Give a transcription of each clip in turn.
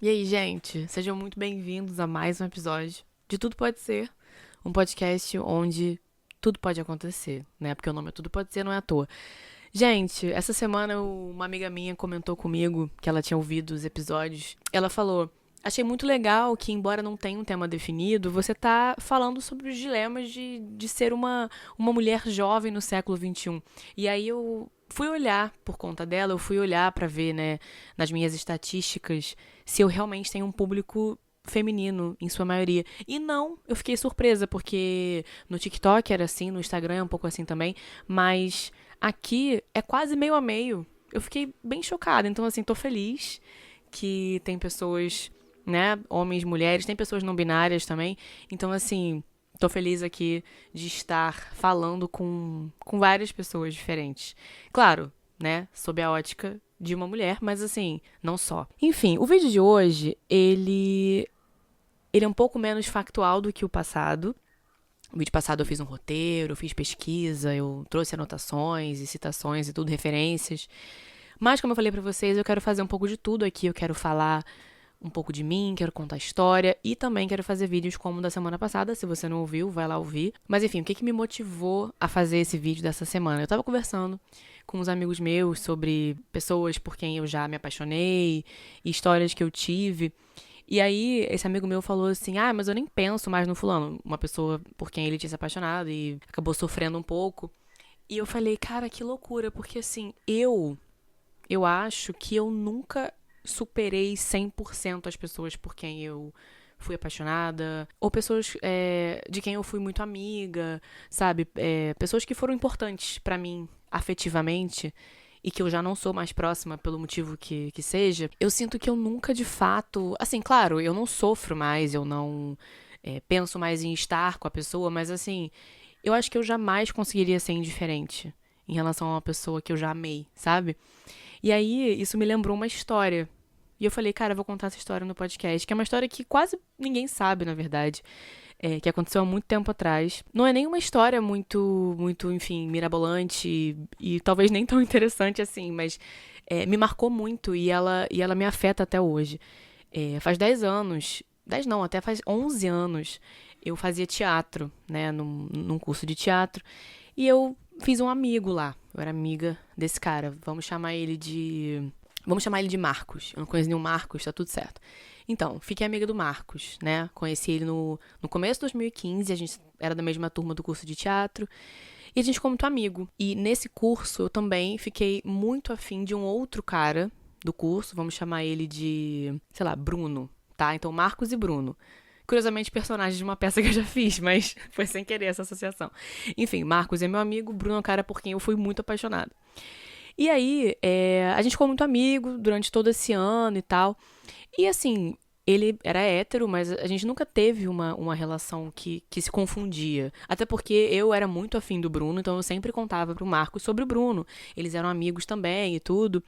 E aí, gente, sejam muito bem-vindos a mais um episódio de Tudo Pode Ser, um podcast onde tudo pode acontecer, né? Porque o nome é Tudo Pode Ser, não é à toa. Gente, essa semana uma amiga minha comentou comigo que ela tinha ouvido os episódios. Ela falou: Achei muito legal que, embora não tenha um tema definido, você tá falando sobre os dilemas de ser uma mulher jovem no século XXI. E aí eu fui olhar por conta dela, eu fui olhar pra ver, né, nas minhas estatísticas, se eu realmente tenho um público feminino, em sua maioria. E não, eu fiquei surpresa, porque no TikTok era assim, no Instagram é um pouco assim também, mas aqui é quase meio a meio. Eu fiquei bem chocada, então assim, tô feliz que tem pessoas, né, homens, mulheres, tem pessoas não binárias também. Então assim, tô feliz aqui de estar falando com várias pessoas diferentes. Claro, né, sob a ótica de uma mulher, mas assim, não só. Enfim, o vídeo de hoje, ele é um pouco menos factual do que o passado. No vídeo passado eu fiz um roteiro, eu fiz pesquisa, eu trouxe anotações e citações e tudo, referências. Mas, como eu falei pra vocês, eu quero fazer um pouco de tudo aqui. Eu quero falar um pouco de mim, quero contar história e também quero fazer vídeos como o da semana passada. Se você não ouviu, vai lá ouvir. Mas enfim, o que me motivou a fazer esse vídeo dessa semana? Eu tava conversando com uns amigos meus sobre pessoas por quem eu já me apaixonei, histórias que eu tive. E aí, esse amigo meu falou assim: Ah, mas eu nem penso mais no fulano. Uma pessoa por quem ele tinha se apaixonado e acabou sofrendo um pouco. E eu falei: Cara, que loucura, porque assim, eu acho que eu nunca superei 100% as pessoas por quem eu fui apaixonada, ou pessoas de quem eu fui muito amiga, sabe? Pessoas que foram importantes pra mim afetivamente e que eu já não sou mais próxima pelo motivo que seja. Eu sinto que eu nunca de fato. Assim, claro, eu não sofro mais, eu não penso mais em estar com a pessoa, mas assim, eu acho que eu jamais conseguiria ser indiferente em relação a uma pessoa que eu já amei, sabe? E aí, isso me lembrou uma história. E eu falei, cara, eu vou contar essa história no podcast, que é uma história que quase ninguém sabe, na verdade, que aconteceu há muito tempo atrás. Não é nenhuma história muito, enfim, mirabolante e talvez nem tão interessante assim, mas me marcou muito e ela me afeta até hoje. Faz 10 anos, 10 não, até faz 11 anos, eu fazia teatro, né, num curso de teatro, e eu fiz um amigo lá. Eu era amiga desse cara. Vamos chamar ele de Marcos. Eu não conheço nenhum Marcos, tá tudo certo. Então, fiquei amiga do Marcos, né? Conheci ele no começo de 2015, a gente era da mesma turma do curso de teatro. E a gente ficou muito amigo. E nesse curso eu também fiquei muito afim de um outro cara do curso, vamos chamar ele de, sei lá, Bruno, tá? Então, Marcos e Bruno. Curiosamente, personagens de uma peça que eu já fiz, mas foi sem querer essa associação. Enfim, Marcos é meu amigo, Bruno é um cara por quem eu fui muito apaixonada. E aí, a gente ficou muito amigo durante todo esse ano e tal. E assim, ele era hétero, mas a gente nunca teve uma relação que se confundia. Até porque eu era muito afim do Bruno, então eu sempre contava pro Marcos sobre o Bruno. Eles eram amigos também e tudo.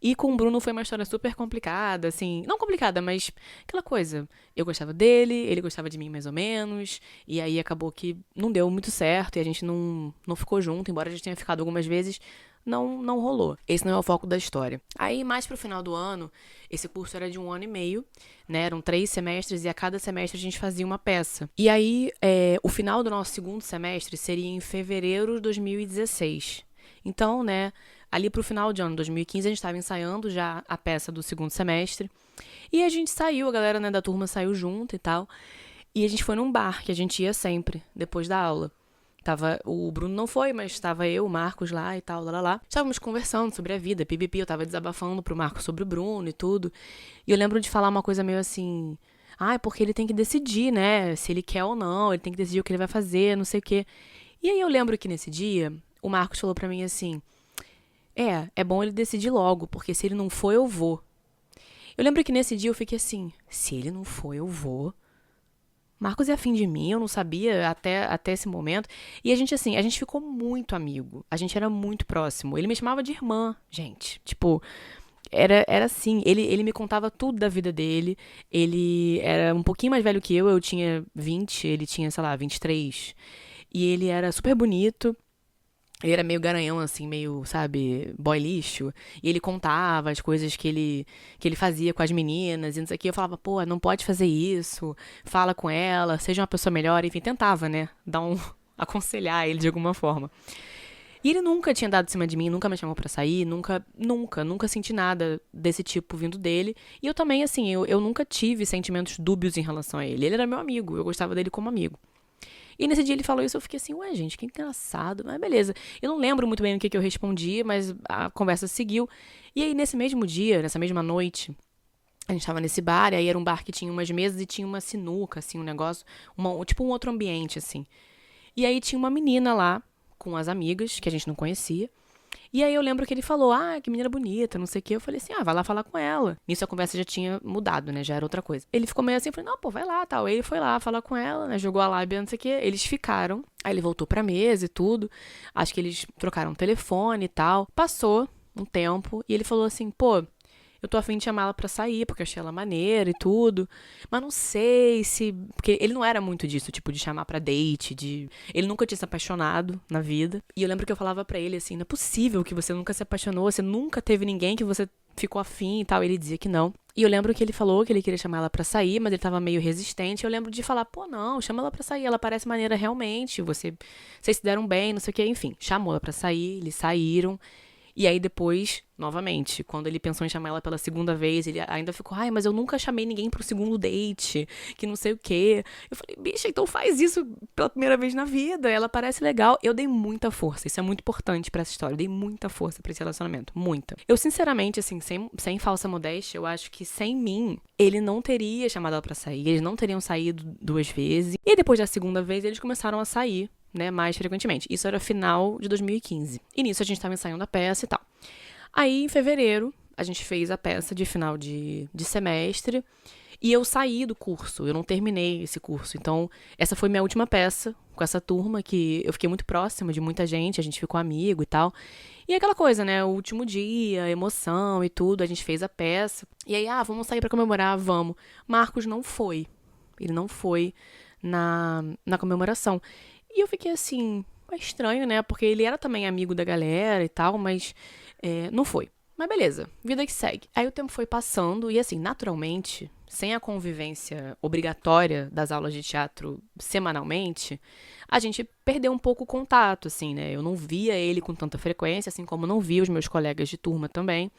E com o Bruno foi uma história super complicada, assim. Não complicada, mas aquela coisa. Eu gostava dele, ele gostava de mim mais ou menos. E aí acabou que não deu muito certo e a gente não ficou junto, embora a gente tenha ficado algumas vezes. Não rolou. Esse não é o foco da história. Aí, mais pro final do ano, esse curso era de 1 ano e meio, né? Eram 3 semestres e a cada semestre a gente fazia uma peça. E aí, o final do nosso segundo semestre seria em fevereiro de 2016. Então, né, ali pro final de ano, 2015, a gente estava ensaiando já a peça do segundo semestre. E a gente saiu, a galera, né, da turma saiu junto e tal. E a gente foi num bar que a gente ia sempre, depois da aula. Tava, o Bruno não foi, mas estava eu, o Marcos lá e tal, lá. Estávamos conversando sobre a vida, pipipi, eu tava desabafando pro Marcos sobre o Bruno e tudo. E eu lembro de falar uma coisa meio assim, é porque ele tem que decidir, né, se ele quer ou não, ele tem que decidir o que ele vai fazer, não sei o quê. E aí eu lembro que nesse dia, o Marcos falou pra mim assim, é bom ele decidir logo, porque se ele não for, eu vou. Eu lembro que nesse dia eu fiquei assim, se ele não for, eu vou. Marcos é afim de mim, eu não sabia até esse momento. E a gente, assim, a gente ficou muito amigo. A gente era muito próximo. Ele me chamava de irmã, gente. Tipo, era assim. Ele me contava tudo da vida dele. Ele era um pouquinho mais velho que eu tinha 20, ele tinha, sei lá, 23. E ele era super bonito. Ele era meio garanhão, assim, meio, sabe, boy lixo. E ele contava as coisas que ele fazia com as meninas e não sei o que. Eu falava, pô, não pode fazer isso. Fala com ela, seja uma pessoa melhor. Enfim, tentava, né? Aconselhar ele de alguma forma. E ele nunca tinha dado em cima de mim, nunca me chamou pra sair, nunca senti nada desse tipo vindo dele. E eu também, assim, eu nunca tive sentimentos dúbios em relação a ele. Ele era meu amigo, eu gostava dele como amigo. E nesse dia ele falou isso, eu fiquei assim, ué, gente, que engraçado. Mas beleza. Eu não lembro muito bem o que eu respondi, mas a conversa seguiu. E aí, nesse mesmo dia, nessa mesma noite, a gente tava nesse bar, e aí era um bar que tinha umas mesas e tinha uma sinuca, assim, um negócio, tipo um outro ambiente, assim. E aí tinha uma menina lá, com as amigas, que a gente não conhecia. E aí eu lembro que ele falou, que menina bonita, não sei o quê. Eu falei assim, vai lá falar com ela. Nisso a conversa já tinha mudado, né? Já era outra coisa. Ele ficou meio assim, eu falei, não, pô, vai lá, tal. Aí ele foi lá falar com ela, né? Jogou a lábia, não sei o quê. Eles ficaram. Aí ele voltou pra mesa e tudo. Acho que eles trocaram telefone e tal. Passou um tempo e ele falou assim, pô, eu tô afim de chamá-la pra sair, porque eu achei ela maneira e tudo. Mas não sei se. Porque ele não era muito disso, tipo, de chamar pra date, de. Ele nunca tinha se apaixonado na vida. E eu lembro que eu falava pra ele assim: não é possível que você nunca se apaixonou, você nunca teve ninguém que você ficou afim e tal. Ele dizia que não. E eu lembro que ele falou que ele queria chamar ela pra sair, mas ele tava meio resistente. Eu lembro de falar: pô, não, chama ela pra sair, ela parece maneira realmente, vocês se deram bem, não sei o que. Enfim, chamou ela pra sair, eles saíram. E aí depois, novamente, quando ele pensou em chamar ela pela segunda vez, ele ainda ficou, mas eu nunca chamei ninguém pro segundo date, que não sei o quê. Eu falei, bicha, então faz isso pela primeira vez na vida, ela parece legal. Eu dei muita força, isso é muito importante pra essa história, eu dei muita força pra esse relacionamento, muita. Eu, sinceramente, assim, sem falsa modéstia, eu acho que sem mim, ele não teria chamado ela pra sair, eles não teriam saído 2 vezes. E depois da segunda vez, eles começaram a sair, né, mais frequentemente. Isso era final de 2015. E nisso a gente estava ensaiando a peça e tal. Aí, em fevereiro, a gente fez a peça de final de semestre e eu saí do curso, eu não terminei esse curso. Então, essa foi minha última peça com essa turma, que eu fiquei muito próxima de muita gente, a gente ficou amigo e tal. E aquela coisa, né, o último dia, emoção e tudo, a gente fez a peça. E aí, vamos sair pra comemorar, vamos. Marcos não foi. Ele não foi na comemoração. E eu fiquei assim, é estranho, né? Porque ele era também amigo da galera e tal, mas não foi. Mas beleza, vida que segue. Aí o tempo foi passando e assim, naturalmente, sem a convivência obrigatória das aulas de teatro semanalmente, a gente perdeu um pouco o contato, assim, né? Eu não via ele com tanta frequência, assim como não via os meus colegas de turma também.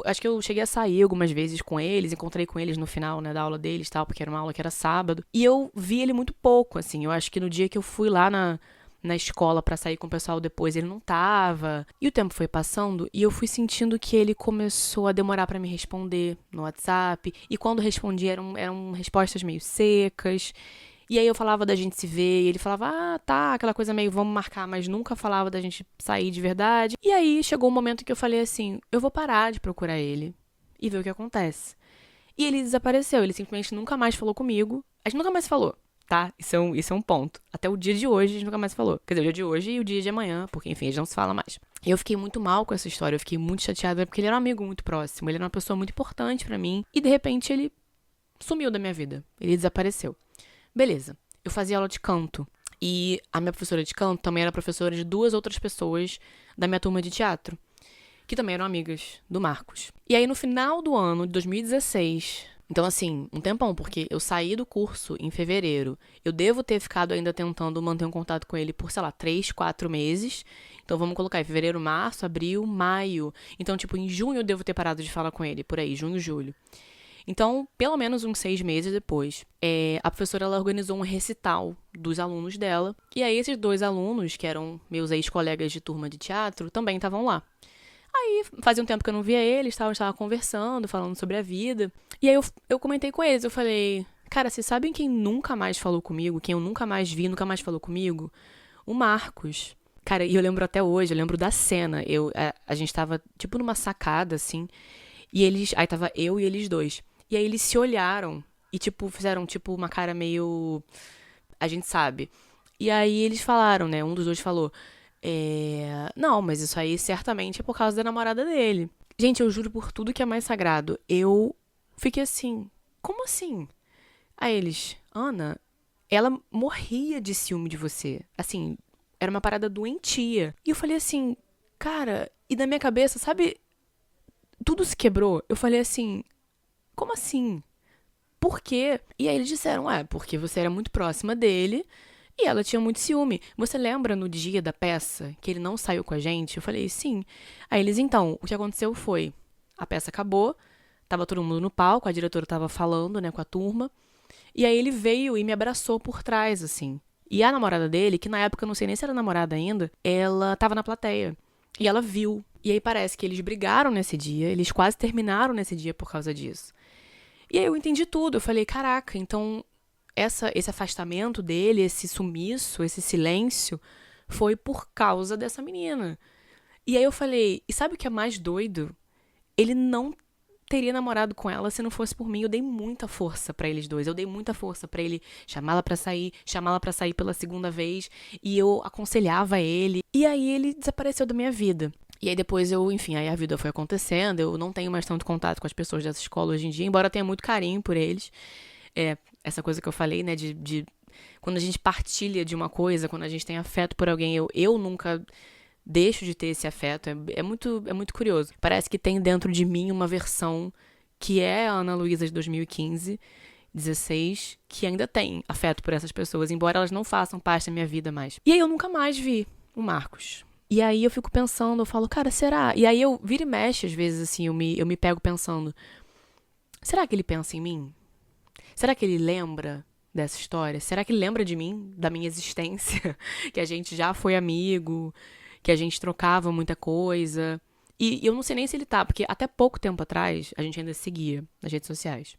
Acho que eu cheguei a sair algumas vezes com eles, encontrei com eles no final, né, da aula deles, tal, porque era uma aula que era sábado. E eu vi ele muito pouco, assim. Eu acho que no dia que eu fui lá na escola pra sair com o pessoal depois, ele não tava. E o tempo foi passando e eu fui sentindo que ele começou a demorar pra me responder no WhatsApp. E quando respondia, eram respostas meio secas. E aí eu falava da gente se ver, e ele falava, tá, aquela coisa meio vamos marcar, mas nunca falava da gente sair de verdade. E aí chegou um momento que eu falei assim, eu vou parar de procurar ele e ver o que acontece. E ele desapareceu, ele simplesmente nunca mais falou comigo. A gente nunca mais falou, tá? Isso é um ponto. Até o dia de hoje a gente nunca mais falou. Quer dizer, o dia de hoje e o dia de amanhã, porque enfim, a gente não se fala mais. E eu fiquei muito mal com essa história, eu fiquei muito chateada, porque ele era um amigo muito próximo, ele era uma pessoa muito importante pra mim. E de repente ele sumiu da minha vida, ele desapareceu. Beleza, eu fazia aula de canto. E a minha professora de canto também era professora de 2 outras pessoas da minha turma de teatro, que também eram amigas do Marcos. E aí, no final do ano de 2016, então assim, um tempão, porque eu saí do curso em fevereiro, eu devo ter ficado ainda tentando manter um contato com ele por, sei lá, 3, 4 meses. Então vamos colocar em fevereiro, março, abril, maio. Então, tipo, em junho eu devo ter parado de falar com ele, por aí, junho, julho. Então, pelo menos uns 6 meses depois, a professora ela organizou um recital dos alunos dela. E aí, esses 2 alunos, que eram meus ex-colegas de turma de teatro, também estavam lá. Aí, fazia um tempo que eu não via eles, estava conversando, falando sobre a vida. E aí, eu comentei com eles, eu falei, cara, vocês sabem quem nunca mais falou comigo? Quem eu nunca mais vi, nunca mais falou comigo? O Marcos. Cara, e eu lembro até hoje, eu lembro da cena. A gente tava, tipo, numa sacada, assim, e aí tava eu e eles dois. E aí eles se olharam e, tipo, fizeram, tipo, uma cara meio... A gente sabe. E aí eles falaram, né? Um dos dois falou, não, mas isso aí certamente é por causa da namorada dele. Gente, eu juro por tudo que é mais sagrado. Eu fiquei assim, como assim? Aí eles, Ana, ela morria de ciúme de você. Assim, Era uma parada doentia. E eu falei assim, cara, e na minha cabeça, sabe, tudo se quebrou. Eu falei assim, como assim? Por quê? E aí eles disseram, porque você era muito próxima dele e ela tinha muito ciúme. Você lembra no dia da peça que ele não saiu com a gente? Eu falei, sim. Aí eles, então, o que aconteceu foi, a peça acabou, tava todo mundo no palco, a diretora tava falando, né, com a turma, e aí ele veio e me abraçou por trás, assim. E a namorada dele, que na época eu não sei nem se era namorada ainda, ela tava na plateia. E ela viu. E aí parece que eles brigaram nesse dia, eles quase terminaram nesse dia por causa disso. E aí eu entendi tudo. Eu falei, caraca, então esse afastamento dele, esse sumiço, esse silêncio, foi por causa dessa menina. E aí eu falei, e sabe o que é mais doido? Ele não teria namorado com ela se não fosse por mim. Eu dei muita força pra eles dois. Eu dei muita força pra ele chamá-la pra sair pela segunda vez. E eu aconselhava ele. E aí ele desapareceu da minha vida. E aí depois enfim, aí a vida foi acontecendo, eu não tenho mais tanto contato com as pessoas dessa escola hoje em dia, embora eu tenha muito carinho por eles. Essa coisa que eu falei, né, de quando a gente partilha de uma coisa, quando a gente tem afeto por alguém, eu nunca deixo de ter esse afeto, é muito curioso. Parece que tem dentro de mim uma versão que é a Ana Luísa de 2015, 16, que ainda tem afeto por essas pessoas, embora elas não façam parte da minha vida mais. E aí eu nunca mais vi o Marcos. E aí eu fico pensando, eu falo, cara, será? E aí eu viro e mexe, às vezes, assim, eu me pego pensando, será que ele pensa em mim? Será que ele lembra dessa história? Será que ele lembra de mim, da minha existência? Que a gente já foi amigo, que a gente trocava muita coisa. E eu não sei nem se ele tá, porque até pouco tempo atrás a gente ainda se seguia nas redes sociais.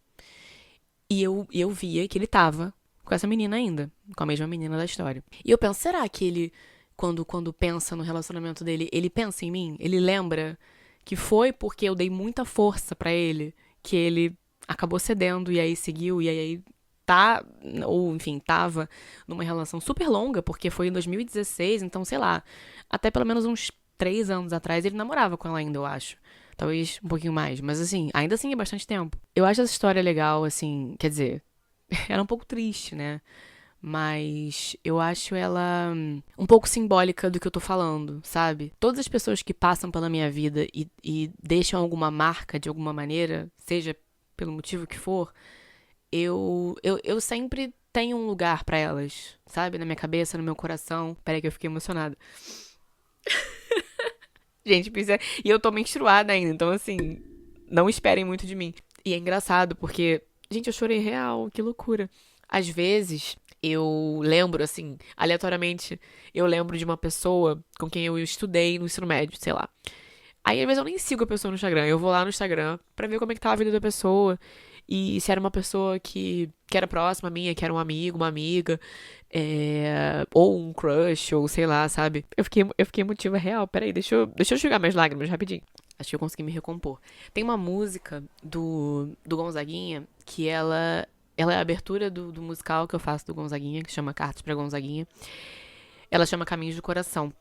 E eu via que ele tava com essa menina ainda, com a mesma menina da história. E eu penso, será que ele, quando pensa no relacionamento dele, ele pensa em mim? Ele lembra que foi porque eu dei muita força pra ele que ele acabou cedendo e aí seguiu e aí tá, ou enfim, tava numa relação super longa, porque foi em 2016, então sei lá, até pelo menos uns 3 anos atrás ele namorava com ela ainda, eu acho. Talvez um pouquinho mais, mas assim, ainda assim é bastante tempo. Eu acho essa história legal, assim, quer dizer, era um pouco triste, né? Mas eu acho ela um pouco simbólica do que eu tô falando, sabe? Todas as pessoas que passam pela minha vida e deixam alguma marca de alguma maneira, seja pelo motivo que for, eu sempre tenho um lugar pra elas, sabe? Na minha cabeça, no meu coração. Peraí que eu fiquei emocionada. Gente, e eu tô menstruada ainda, então assim, não esperem muito de mim. E é engraçado porque, gente, eu chorei real, que loucura. Às vezes, eu lembro, assim, aleatoriamente, eu lembro de uma pessoa com quem eu estudei no ensino médio, sei lá. Aí, às vezes, eu nem sigo a pessoa no Instagram. Eu vou lá no Instagram pra ver como é que tá a vida da pessoa. E se era uma pessoa que era próxima a minha, que era um amigo, uma amiga, ou um crush, ou sei lá, sabe? Eu fiquei emotiva real. Peraí, deixa eu enxugar minhas lágrimas rapidinho. Acho que eu consegui me recompor. Tem uma música do Gonzaguinha que ela é a abertura do musical que eu faço do Gonzaguinha, que chama Cartas pra Gonzaguinha. Ela chama Caminhos do Coração.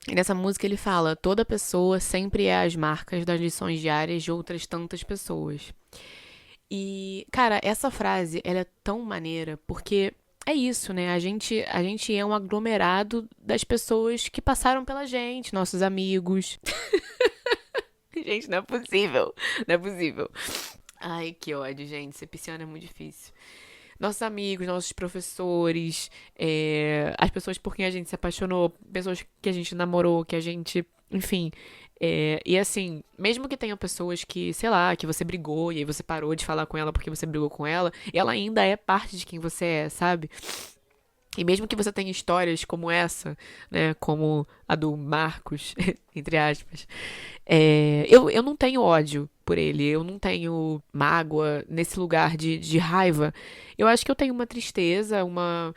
E nessa música ele fala: toda pessoa sempre é as marcas das lições diárias de outras tantas pessoas. E, cara, essa frase, ela é tão maneira, porque é isso, né? A gente é um aglomerado das pessoas que passaram pela gente, nossos amigos. Gente, não é possível. Não é possível. Ai, que ódio, gente. Ser pisciana é muito difícil. Nossos amigos, nossos professores, as pessoas por quem a gente se apaixonou, pessoas que a gente namorou, que a gente, enfim. E assim, mesmo que tenham pessoas que, sei lá, que você brigou e aí você parou de falar com ela porque você brigou com ela ainda é parte de quem você é, sabe? E mesmo que você tenha histórias como essa, né, como a do Marcos, entre aspas, eu não tenho ódio por ele, eu não tenho mágoa nesse lugar de raiva. Eu acho que eu tenho uma tristeza, uma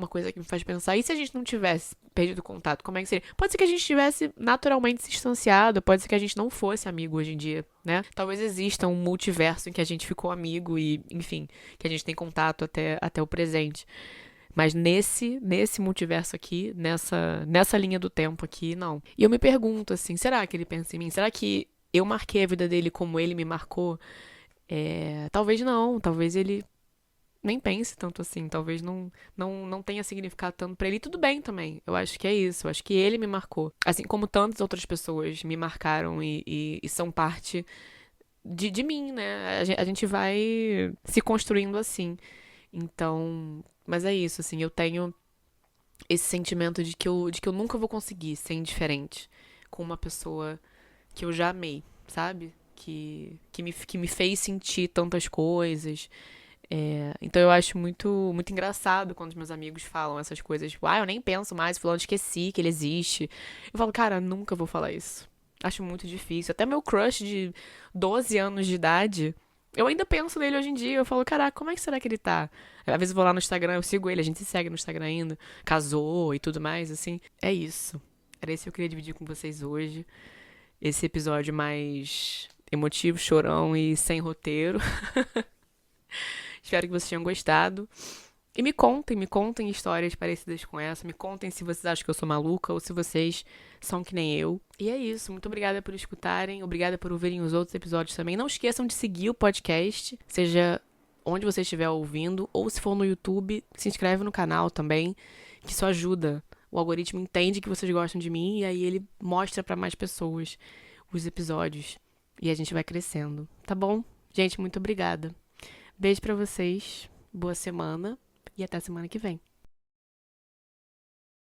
coisa que me faz pensar. E se a gente não tivesse perdido contato, como é que seria? Pode ser que a gente tivesse naturalmente se distanciado, pode ser que a gente não fosse amigo hoje em dia, né? Talvez exista um multiverso em que a gente ficou amigo e, enfim, que a gente tem contato até o presente. Mas nesse multiverso aqui, nessa linha do tempo aqui, não. E eu me pergunto, assim, será que ele pensa em mim? Será que eu marquei a vida dele como ele me marcou? Talvez não, talvez ele nem pense tanto assim. Talvez não tenha significado tanto pra ele. E tudo bem também. Eu acho que é isso. Eu acho que ele me marcou. Assim como tantas outras pessoas me marcaram e são parte de mim, né? A gente vai se construindo assim. Então. Mas é isso, assim. Eu tenho esse sentimento de que eu nunca vou conseguir ser indiferente com uma pessoa que eu já amei, sabe? Que me fez sentir tantas coisas. Então eu acho muito engraçado quando os meus amigos falam essas coisas, tipo, eu nem penso mais, fulano, esqueci que ele existe. Eu falo, cara, nunca vou falar isso. Acho muito difícil. Até meu crush de 12 anos de idade, eu ainda penso nele hoje em dia. Eu falo, caraca, como é que será que ele tá? Às vezes eu vou lá no Instagram, eu sigo ele, a gente se segue no Instagram ainda, casou e tudo mais, assim. É isso. Era isso que eu queria dividir com vocês hoje. Esse episódio mais emotivo, chorão e sem roteiro. Espero que vocês tenham gostado. E me contem histórias parecidas com essa. Me contem se vocês acham que eu sou maluca ou se vocês são que nem eu. E é isso. Muito obrigada por escutarem. Obrigada por ouvirem os outros episódios também. Não esqueçam de seguir o podcast, seja onde você estiver ouvindo, ou se for no YouTube, se inscreve no canal também, que isso ajuda. O algoritmo entende que vocês gostam de mim e aí ele mostra pra mais pessoas os episódios. E a gente vai crescendo. Tá bom? Gente, muito obrigada. Beijo pra vocês. Boa semana. E até semana que vem.